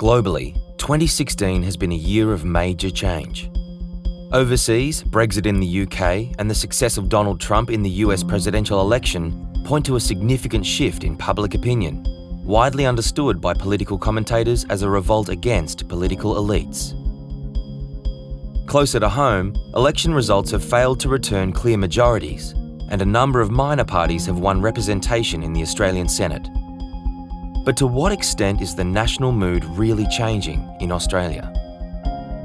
Globally, 2016 has been a year of major change. Overseas, Brexit in the UK and the success of Donald Trump in the US presidential election point to a significant shift in public opinion, widely understood by political commentators as a revolt against political elites. Closer to home, election results have failed to return clear majorities, and a number of minor parties have won representation in the Australian Senate. But to what extent is the national mood really changing in Australia?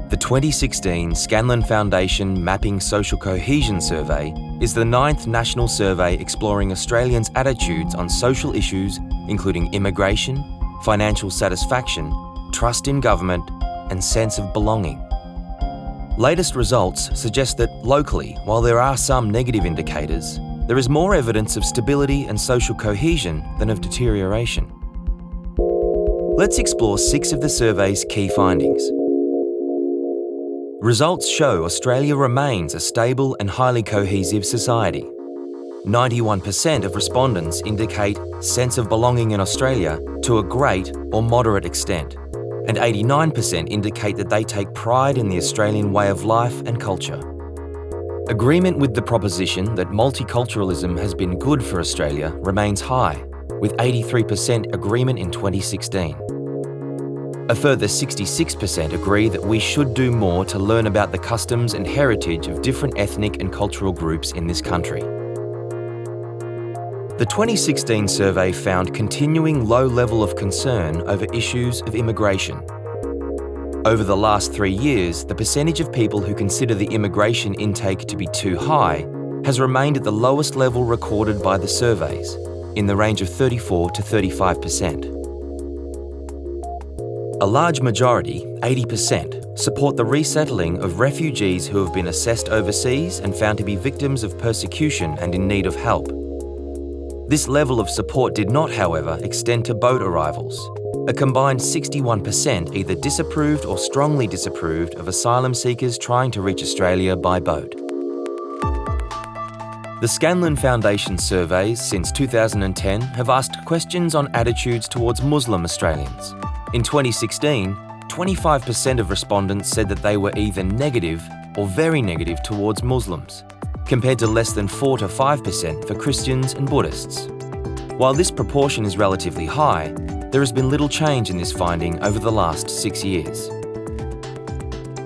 The 2016 Scanlon Foundation Mapping Social Cohesion survey is the 9th national survey exploring Australians' attitudes on social issues including immigration, financial satisfaction, trust in government, and sense of belonging. Latest results suggest that locally, while there are some negative indicators, there is more evidence of stability and social cohesion than of deterioration. Let's explore 6 of the survey's key findings. Results show Australia remains a stable and highly cohesive society. 91% of respondents indicate sense of belonging in Australia to a great or moderate extent, and 89% indicate that they take pride in the Australian way of life and culture. Agreement with the proposition that multiculturalism has been good for Australia remains high, with 83% agreement in 2016. A further 66% agree that we should do more to learn about the customs and heritage of different ethnic and cultural groups in this country. The 2016 survey found continuing low level of concern over issues of immigration. Over the last 3 years, the percentage of people who consider the immigration intake to be too high has remained at the lowest level recorded by the surveys, in the range of 34 to 35%. A large majority, 80%, support the resettling of refugees who have been assessed overseas and found to be victims of persecution and in need of help. This level of support did not, however, extend to boat arrivals. A combined 61% either disapproved or strongly disapproved of asylum seekers trying to reach Australia by boat. The Scanlon Foundation surveys since 2010 have asked questions on attitudes towards Muslim Australians. In 2016, 25% of respondents said that they were either negative or very negative towards Muslims, compared to less than 4 to 5% for Christians and Buddhists. While this proportion is relatively high, there has been little change in this finding over the last 6 years.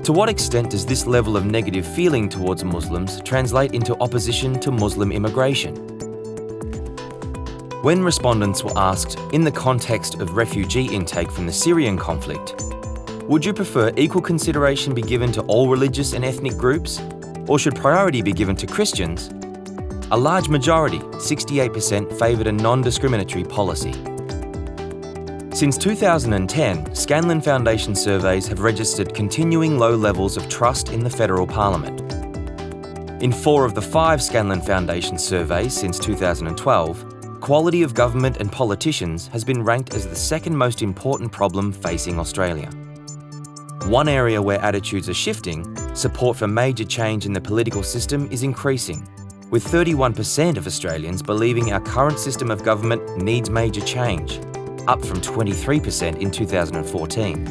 To what extent does this level of negative feeling towards Muslims translate into opposition to Muslim immigration? When respondents were asked, in the context of refugee intake from the Syrian conflict, would you prefer equal consideration be given to all religious and ethnic groups, or should priority be given to Christians? A large majority, 68%, favoured a non-discriminatory policy. Since 2010, Scanlon Foundation surveys have registered continuing low levels of trust in the federal parliament. In 4 of the 5 Scanlon Foundation surveys since 2012, quality of government and politicians has been ranked as the second most important problem facing Australia. One area where attitudes are shifting, support for major change in the political system is increasing, with 31% of Australians believing our current system of government needs major change, up from 23% in 2014.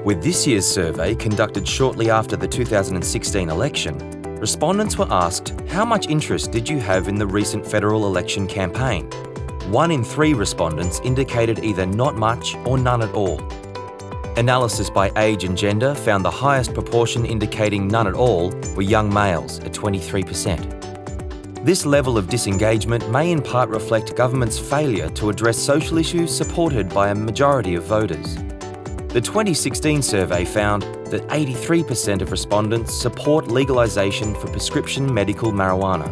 With this year's survey conducted shortly after the 2016 election, respondents were asked, how much interest did you have in the recent federal election campaign? 1 in 3 respondents indicated either not much or none at all. Analysis by age and gender found the highest proportion indicating none at all were young males at 23%. This level of disengagement may in part reflect government's failure to address social issues supported by a majority of voters. The 2016 survey found that 83% of respondents support legalisation for prescription medical marijuana.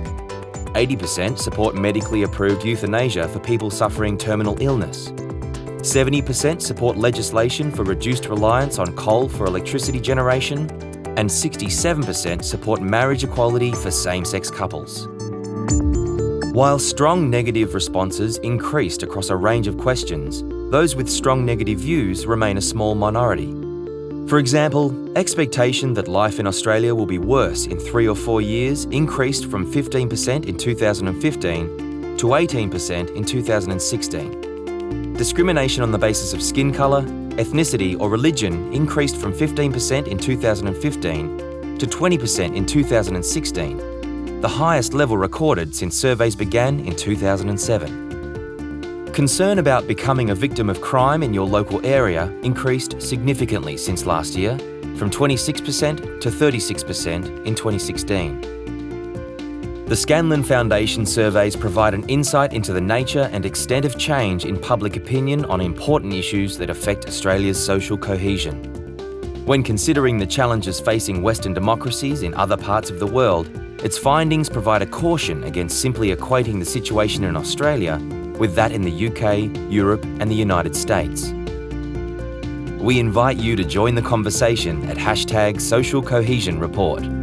80% support medically approved euthanasia for people suffering terminal illness. 70% support legislation for reduced reliance on coal for electricity generation, and 67% support marriage equality for same-sex couples. While strong negative responses increased across a range of questions, those with strong negative views remain a small minority. For example, expectation that life in Australia will be worse in 3 or 4 years increased from 15% in 2015 to 18% in 2016. Discrimination on the basis of skin colour, ethnicity or religion increased from 15% in 2015 to 20% in 2016, the highest level recorded since surveys began in 2007. Concern about becoming a victim of crime in your local area increased significantly since last year, from 26% to 36% in 2016. The Scanlon Foundation surveys provide an insight into the nature and extent of change in public opinion on important issues that affect Australia's social cohesion. When considering the challenges facing Western democracies in other parts of the world, its findings provide a caution against simply equating the situation in Australia with that in the UK, Europe and the United States. We invite you to join the conversation at #SocialCohesionReport.